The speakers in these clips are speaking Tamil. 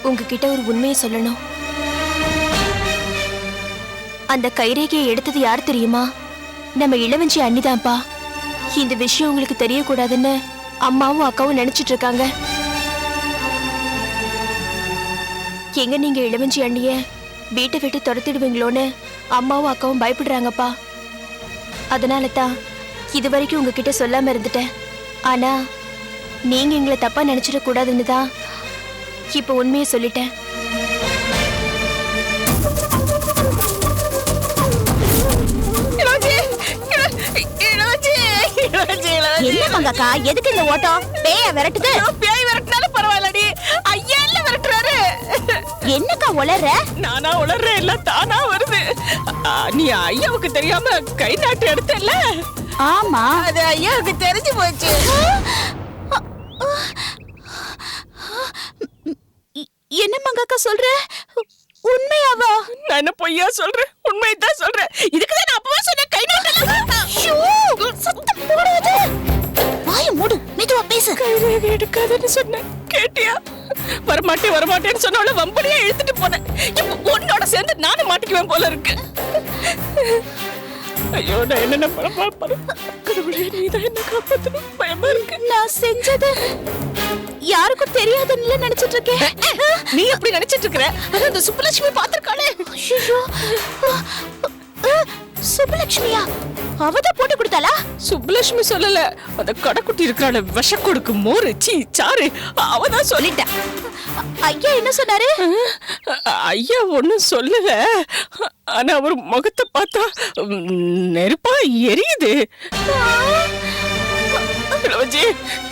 உங்ககிட்ட ஒரு உண்மையை சொல்லணும். அந்த கைரேகையை எடுத்தது யார் தெரியுமா? நம்ம இளவஞ்சி அண்ணிதான்ப்பா. இந்த விஷயம் உங்களுக்கு தெரியக்கூடாதுன்னு அம்மாவும் அக்காவும் நினைச்சிட்டு இருக்காங்க. எங்க நீங்க இளவஞ்சி அண்ணிய வீட்டை விட்டு துரத்திடுவீங்களோன்னு அம்மாவும் அக்காவும் பயப்படுறாங்கப்பா. அதனால தான் இது வரைக்கும் உங்ககிட்ட சொல்லாம இருந்துட்டேன். ஆனா நீங்க எங்களை தப்பா நினைச்சிட கூடாதுன்னு தான் இப்ப உண்மையை சொல்லிட்டேன். என்ன மங்கக்கா, எதுக்கு இந்த ஓட்டம்? பேய விரட்டுது. பேய் விரட்டினாலும் பரவாயில்லடி, ஐயா இல்ல விரட்டுறாரு. என்னக்கா உளற? நானா உளறேன், இல்ல தானா வருது. நீ ஐயாவுக்கு தெரியாம கை நாட்டு எடுத்தல? ஆமா, அது ஐயாவுக்கு தெரிஞ்சு போச்சு. என்ன மங்கக்கா சொல்ற? உண்மையாவா? நான் என்ன பொய்யா சொல்றேன்? உண்மைதான் சொல்றேன். இதுக்குதான் நான் அப்பவே சொன்னேன் கை நாட்டல. சத்தம் போடாத. வாய மூடு, மெதுவா பேசு. கைரேகை எடுக்காதன்னு சொன்னேன், கேட்டியா? வரமாட்டேன்னு சொன்னால வம்படியா இழுத்துட்டு போனேன். இப்ப உன்னோட சேர்ந்து நானும் மாட்டிக்குவேன் போல இருக்கு. ஐயோ, நான் என்னென்ன பாரு. கடவுளே, நீதான் என்ன காப்பாத்தணும். பயமா இருக்கு. நான் செஞ்சது யாருக்கும் தெரியாதுன்னு நினைச்சிட்டு இருக்கேன். நீ எப்படி நினைச்சிட்டு இருக்கற? அந்த சுப்புலட்சுமி பாத்திருக்காளே. சுப்புலட்சுமியா? அவதான் போட்டு கொடுத்தாளா? சுப்புலட்சுமி சொல்லல, அந்த கடைக்குட்டி இருக்கிறாள் விஷ கொடுக்கு மோரு சீ சாரு, அவதான் சொல்லிட்டா. ஐயா என்ன சொன்னாரு? ஐயா ஒண்ணும் சொல்லல, ஆனா அவர் முகத்தை பார்த்தா நெருப்பா எரியுது. இளவஞ்சி,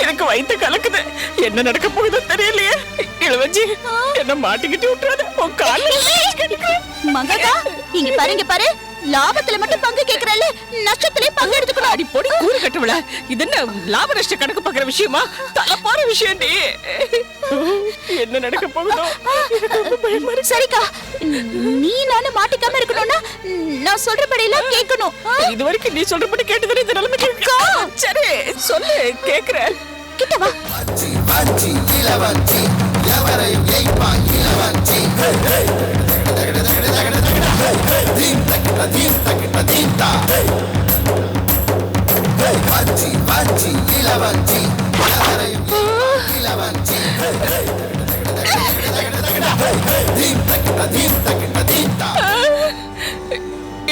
எனக்கு வயிற்று கலக்குது. என்ன நடக்க போகுதோ தெரியலையே. இளவஞ்சி, என்ன மாட்டிக்கிட்டு விட்டுறாத. உன் கால மங்கக்கா, இங்க பாரு. லாபத்துல மட்டும் பங்கு கேக்குறல்ல, நஷ்டத்திலே பங்கு எடுத்துக்கணும். அடி பொடி கூறு கட்டுவல. இது என்ன லாப நஷ்ட கணக்கு பாக்குற விஷயமா? தலை போற விஷயம் நீ. என்ன நடக்க போகுதோ பயமா இருக்கு. சரிக்கா, நீ நானும் மாட்டிக்காம இருக்கணும்னா நான் சொல்றபடியெல்லாம் கேட்கணும். இது வரைக்கும் நீ சொல்றபடி கேட்டதுல இந்த நிலைமை கேட்கா. சரி சொல்லு, கேக்குறேன். கிட்ட வா. இளவஞ்சி எவரையும் ஏய்ப்பா இளவஞ்சி.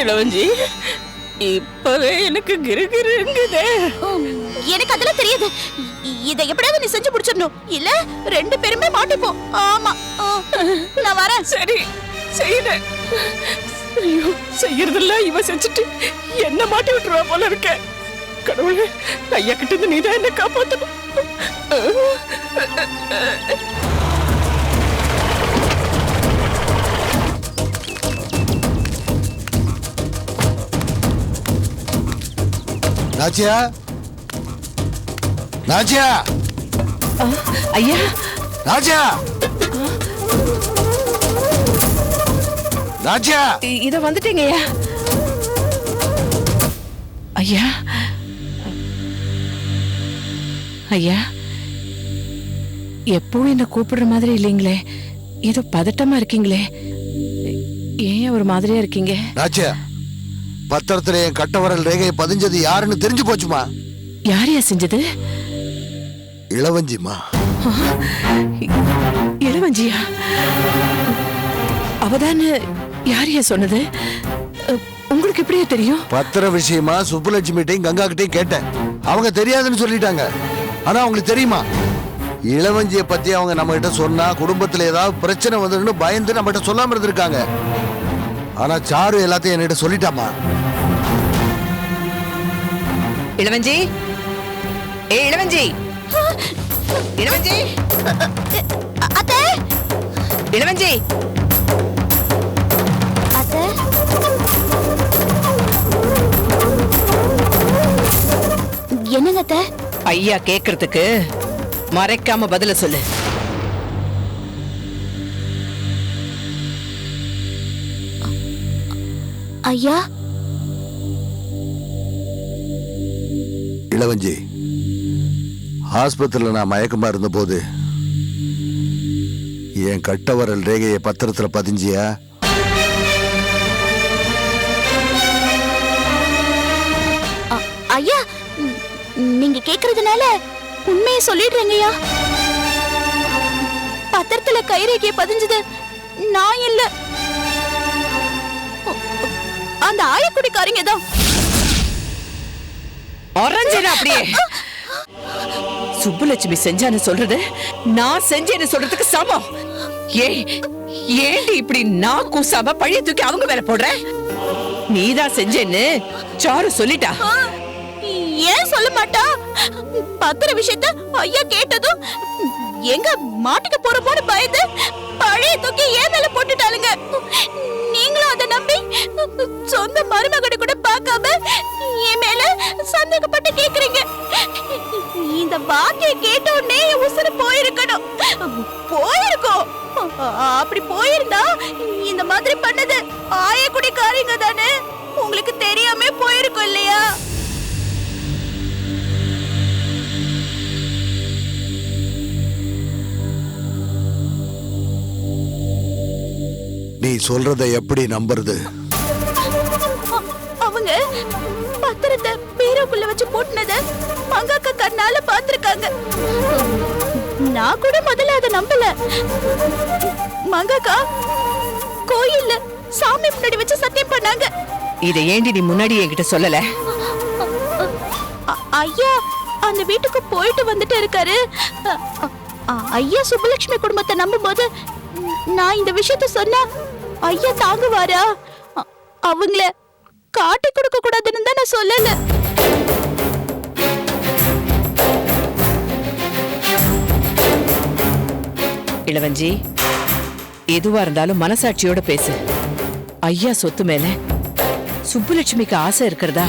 இளவஞ்சி, இப்பவே எனக்கு கிருகிருங்குதே. எனக்கு அதெல்லாம் தெரியாது. இதை எப்படியாவது நீ செஞ்சு முடிச்சிடணும், இல்ல ரெண்டு பேருமே மாட்டிப்போம். ஆமா, நான் வரேன். சரி செய்யறேன். ஐயோ, செய்யறதெல்லாம் இவ செஞ்சுட்டு என்ன மாட்டி விட்டுருவா போல இருக்க. கடவுளே, ஐயா கிட்ட இருந்து நீதான் என்ன காப்பாத்தணும். நாச்சியா, நாச்சியா, ஐயா, நாச்சியா, நாச்சியா, இத வந்துட்டீங்க ஐயா. ஐயா, ஐயா, எப்பவும் என்ன கூப்பிடுற மாதிரி இல்லைங்களே, ஏதோ பதட்டமா இருக்கீங்களே, ஏன் ஒரு மாதிரியா இருக்கீங்க? நாச்சியா, பத்திரத்துல என் கட்டவரல் ரேகையை பதிஞ்சது யாருன்னு தெரிஞ்சு போச்சுமா. யாரையா செஞ்சது? இளவஞ்சிமா. இளவஞ்சியா? அவதானே யாரையா சொன்னது? உங்களுக்கு எப்படியா தெரியும்? பத்திர விஷயமா சுப்புலட்சுமிட்டையும் கங்கா கிட்டையும் கேட்டேன். அவங்க தெரியாதுன்னு சொல்லிட்டாங்க. ஆனா அவங்களுக்கு தெரியுமா? இளவஞ்சிய பத்தி அவங்க நம்ம கிட்ட சொன்னா குடும்பத்துல ஏதாவது பிரச்சனை வந்துன்னு பயந்து நம்ம கிட்ட சொல்லாம இருந்திருக்காங்க. ஆனா சாரு எல்லாத்தையும் என்கிட்ட சொல்லிட்டாமா. இளவஞ்சி, இளவஞ்சி, இளவஞ்சி, அத்தை, இளவஞ்சி, அத்தை, என்னங்க அத்தை? ஐயா கேக்குறதுக்கு மறைக்காம பதில சொல்லு. ஐயா, இளவஞ்சி, ஆஸ்பத்திரியில நான் மயக்கமா இருந்த போது என் கட்டவரல் ரேகையை பத்திரத்துல பதிஞ்சியா? ஐயா, நீங்க கேக்குறதுனால உண்மையை சொல்லிடுறேங்கய்யா. பத்திரத்துல கைரேகையை பதிஞ்சது நான் இல்ல, அந்த ஆயக்குடிக்காரங்க தான். அரஞ்சனா அப்படியே சுப்புலட்சுமி செஞ்சான்னு சொல்றது நான் செஞ்சேன்னு சொல்றதுக்கு சமம். ஏண்டி இப்படி நான் கூசாம பழைய தூக்கி அவங்க மேல போடுற? நீதான் செஞ்சேன்னு சாரு சொல்லிட்டா. ஏன் சொல்ல மாட்டா? பத்திர விஷயத்த ஐயா கேட்டதும் எங்க மாட்டுக்கு போறப்போன்னு பயந்து பழைய தூக்கி ஏன் மேல போட்டுட்டாளுங்க. நீங்களும் அதை நம்பி சொந்த மருமகனை கூட பார்க்காம என் மேல சந்தேகப்பட்டு கேக்குறீங்க. இந்த வார்த்தையை கேட்ட உடனே உசுறு போயிருக்கணும். போயிருக்கோம். அப்படி போயிருந்தா இந்த மாதிரி பண்ணது ஆயக்குடிக்காரங்க தானே, உங்களுக்கு தெரியாம போயிருக்கும் இல்லையா? நீ சொல்றத எப்படி நம்புறது? அவங்க பத்திரத்தை பீரோக்குள்ள வச்சு போட்டுனத மங்காக்க கண்ணால பாத்துருக்காங்க. நான் கூட முதல்ல அதை நம்பல. மங்காக்கா கோயில்ல சாமி முன்னாடி வச்சு சத்தியம் பண்ணாங்க. இதை ஏண்டி நீ முன்னாடி என்கிட்ட சொல்லல? ஐயா அந்த வீட்டுக்கு போயிட்டு வந்துட்டு இருக்காரு. ஐயா சுப்புலட்சுமி குடும்பத்தை நம்பும்போது நான் இந்த விஷயத்த சொன்னா ஐயா தாங்குவாரா? அவங்கள காட்டி கொடுக்க கூடாதுன்னு தான் நான் சொல்லல. இளவஞ்சி, எதுவா இருந்தாலும் மனசாட்சியோட பேசு. ஐயா சொத்து மேல சுப்புலட்சுமிக்கு ஆசை இருக்கிறதா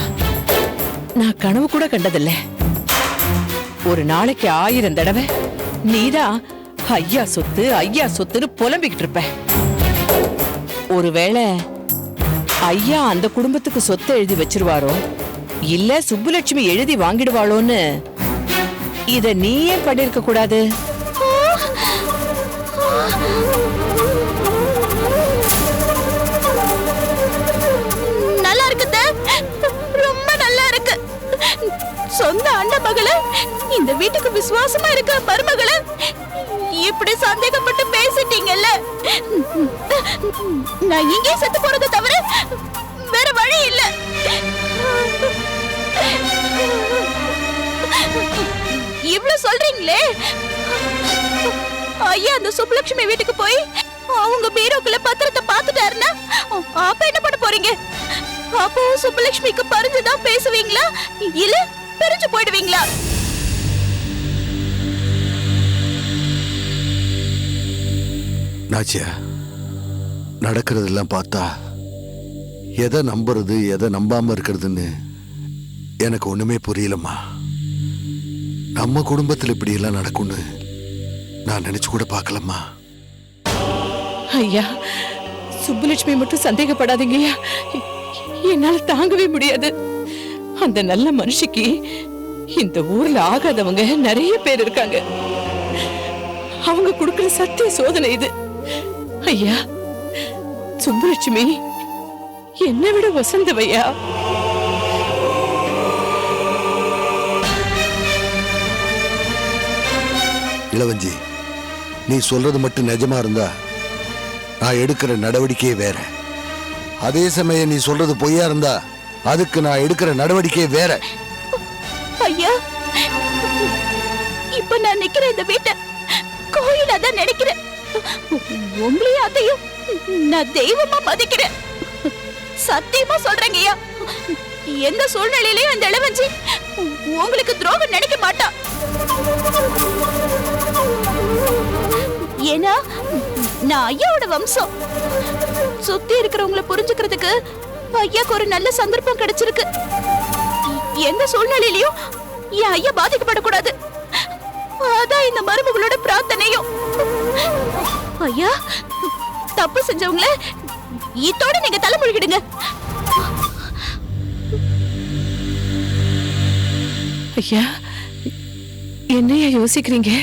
நான் கனவு கூட கண்டதில்ல. ஒரு நாளைக்கு 1000 தடவை நீதான் ஐயா சொத்து ஐயா சொத்துன்னு புலம்பிக்கிட்டு இருப்ப. ஒருவேளை ஐயா அந்த குடும்பத்துக்கு சொத்தை எழுதி வச்சிருவாரோ இல்ல சுப்புலட்சுமி எழுதி வாங்கிடுவாளோன்னு இத நீ ஏன் பண்ணிருக்க கூடாது? நல்லா இருக்கு, ரொம்ப நல்லா இருக்கு. சொந்த அண்ணன் மகள இந்த வீட்டுக்கு விசுவாசமா இருக்க மருமகள இப்படி சந்தேகப்பட்டு பேசிட்டீங்கல்ல. நான் இங்கே செத்து போறதை தவிர வேற வழி இல்ல. இவ்வளவு சொல்றீங்களே, ஐயா அந்த சுப்புலட்சுமி வீட்டுக்கு போய் அவங்க பீரோக்குள்ள பத்திரத்தை பாத்துட்டாருன்னா அப்ப என்ன பண்ண போறீங்க? அப்போ சுப்புலட்சுமிக்கு பறிஞ்சுதான் பேசுவீங்களா இல்ல பிரிஞ்சு போயிடுவீங்களா? நாச்சியா, நடக்கிறதெல்லாம் பார்த்தா எதை நம்புறது எதை நம்பாம இருக்கிறதுன்னு எனக்கு ஒண்ணுமே புரியலம்மா. நம்ம குடும்பத்தில் இப்படி எல்லாம் நடக்கும்னு நான் நினைச்சு கூட பார்க்கலம்மா. ஐயா, சுப்புலட்சுமி மட்டும் சந்தேகப்படாதீங்கய்யா. என்னால தாங்கவே முடியாது. அந்த நல்ல மனுஷிக்கு இந்த ஊர்ல ஆகாதவங்க நிறைய பேர் இருக்காங்க. அவங்க கொடுக்கிற சத்திய சோதனை இது. ஐயா, சுப்புலட்சுமி என்னை விட வசந்தவையா. இளவஞ்சி, நீ சொல்றது மட்டும் நிஜமா இருந்தா நான் எடுக்கிற நடவடிக்கையே வேற. அதே சமயம் நீ சொல்றது பொய்யா இருந்தா அதுக்கு நான் எடுக்கிற நடவடிக்கை வேற. ஐயா, இப்ப நான் நிக்கிற இந்த வீட்டை கோயிலா தான் நினைக்கிறேன். உங்களையும் அதையும் நான் தெய்வமா மதிக்கிறேன். சத்தியமா சொல்றேங்க ஐயா, எந்த சூழ்நிலையிலயும் இந்த இளவஞ்சி உங்களுக்கு துரோகம் நினைக்க மாட்டா. ஏன்னா நான் ஐயாவோட வம்சம். சுத்தி இருக்கிறவங்களை புரிஞ்சுக்கிறதுக்கு ஐயாக்கு ஒரு நல்ல சந்தர்ப்பம் கிடைச்சிருக்கு. எந்த சூழ்நிலையிலயும் என் ஐயா பாதிக்கப்படக்கூடாது. அதான் இந்த மருமகளோட பிரார்த்தனையும். ஐயா, தப்பு செஞ்சவங்கள இதோட நீங்க தலைமுழுகிடுங்க. ஐயா, என்னையா யோசிக்கிறீங்க?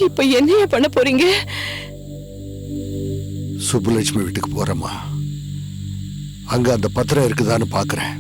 இப்ப என்னையா பண்ண போறீங்க? சுப்புலட்சுமி வீட்டுக்கு போறேம்மா. அங்க அந்த பத்திரம் இருக்குதான்னு பாக்குறேன்.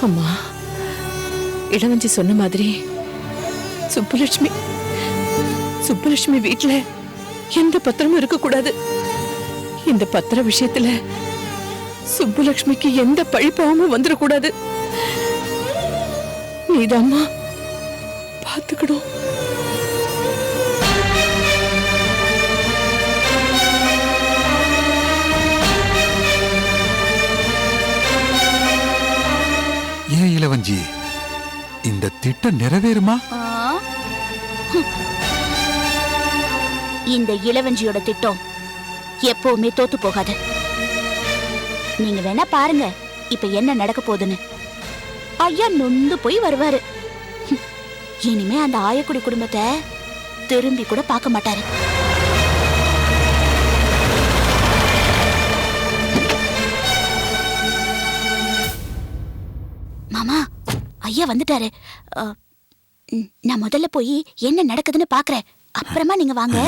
அம்மா, இளவஞ்சி சொன்ன மாதிரி சுப்புலட்சுமி வீட்டுல எந்த பத்திரமும் இருக்க கூடாது. இந்த பத்திர விஷயத்துல சுப்புலட்சுமிக்கு எந்த பழிப்பாவும் வந்துடக்கூடாது. நீதாம்மா பாத்துக்கணும். ஏன் இளவஞ்சி, இந்த திட்டம் நிறைவேறுமா? இந்த இளவஞ்சியோட திட்டம் எப்பவுமே தோத்து போகாது. நீங்க வேணா பாருங்க இப்ப என்ன நடக்க போகுதுன்னு. ஐயா நொந்து போய் வருவாரு. இனிமே அந்த ஆயக்குடி குடும்பத்தை திரும்பி கூட பார்க்க மாட்டாரு. மாமா, ஐயா வந்துட்டாரு. நான் முதல்ல போய் என்ன நடக்குதுன்னு பாக்குறேன். அப்புறமா நீங்க வாங்க.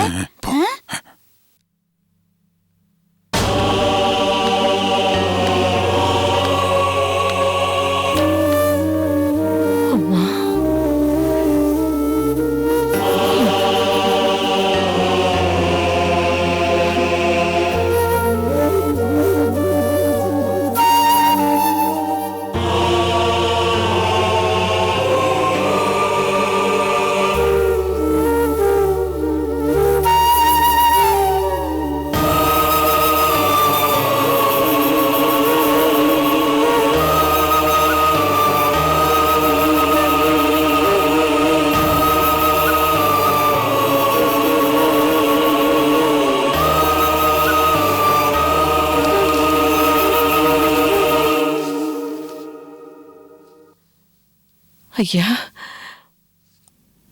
ஐயா,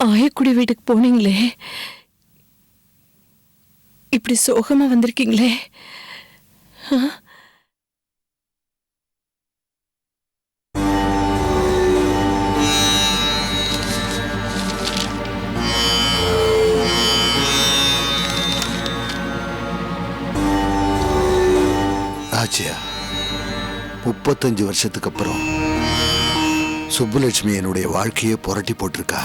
ஆயக்குடி வீட்டுக்கு போனீங்களே, இப்படி சோகமா வந்திருக்கீங்களே? ஆ? ஆச்சியா, 35 வருஷத்துக்கு அப்புறம் சுப்புலட்சுமி என்னுடைய வாழ்க்கையை புரட்டி போட்டிருக்கா.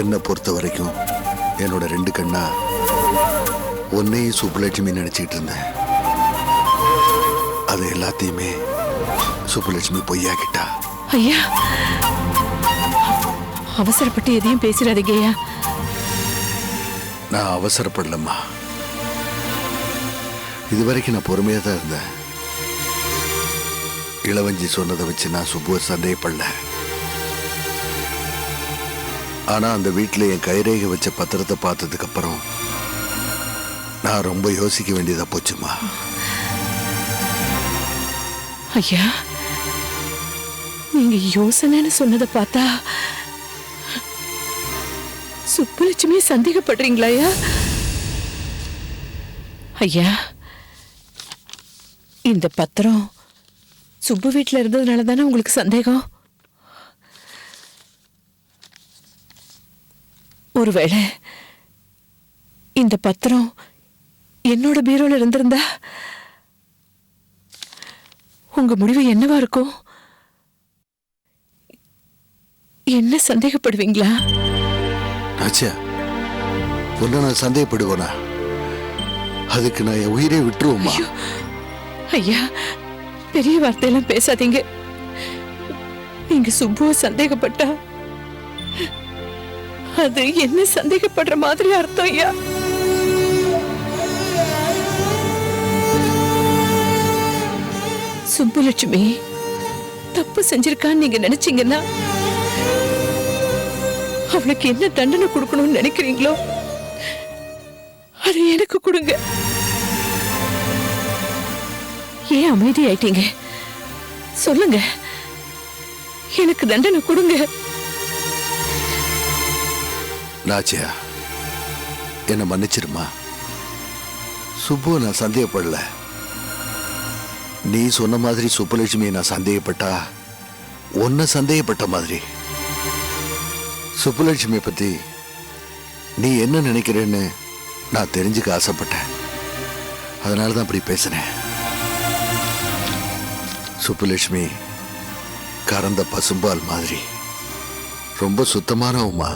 என்னை பொறுத்த வரைக்கும் என்னோட 2 கண்ணா ஒன்னையும் சுப்புலட்சுமி நினைச்சிட்டு இருந்தேன். அது எல்லாத்தையுமே சுப்புலட்சுமி பொய்யாக்கிட்டா. ஐயா, அவசரப்பட்டு எதையும் பேசிடாதீங்க ஐயா. நான் அவசரப்படலம்மா. இதுவரைக்கும் நான் பொறுமையா தான் இருந்தேன். இளவஞ்சி சொன்னதை வச்சு நான் சுப்புவை சந்தேகப்படல. ஆனா அந்த வீட்டில் என் கைரேகை வச்ச பத்திரத்தை பார்த்ததுக்கு அப்புறம் நான் ரொம்ப யோசிக்க வேண்டியதா போச்சுமா. ஐயா, நீங்க யோசனைன்னு சொன்னதை பார்த்தா சுப்புலட்சுமியை சந்தேகப்படுறீங்களா ஐயா? ஐயா, இந்த பத்திரம் சுப்பு வீட்டில் இருந்ததுனால தானே உங்களுக்கு சந்தேகம்? ஒருவேளை இந்த பத்திரம் என்னோட பீரோல இருந்திருந்தா உங்க முடிவு என்னவா இருக்கும்? என்ன சந்தேகப்படுவீங்களா? ஆச்சா, ஒன்ன நான் சந்தேகப்படுவேனா? அதுக்கு நான் என் உயிரை விட்டுருவோமா? ஐயா, பெரிய வார்த்தையெல்லாம் பேசாதீங்க. நீங்க சுப்புவை சந்தேகப்பட்டா அது என்ன சந்தேகப்படுற மாதிரி அர்த்தம் ஐயா. சுப்புலட்சுமி தப்பு செஞ்சிருக்கான்னு நீங்க நினைச்சீங்கன்னா அவளுக்கு என்ன தண்டனை கொடுக்கணும்னு நினைக்கிறீங்களோ அது எனக்கு கொடுங்க. ஏன் அமைதி ஆயிட்டீங்க? சொல்லுங்க, எனக்கு தண்டனை கொடுங்க. நாச்சியா, என்ன மன்னிச்சிருமா. சுப்புவை நான் சந்தேகப்படல. நீ சொன்ன மாதிரி சுப்புலட்சுமியை நான் சந்தேகப்பட்டா உன்னை சந்தேகப்பட்ட மாதிரி. சுப்புலட்சுமியை பத்தி நீ என்ன நினைக்கிறேன்னு நான் தெரிஞ்சுக்க ஆசைப்பட்டேன். அதனாலதான் அப்படி பேசினேன். சுப்புலட்சுமி கறந்த பசும்பால் மாதிரி ரொம்ப சுத்தமானவமா.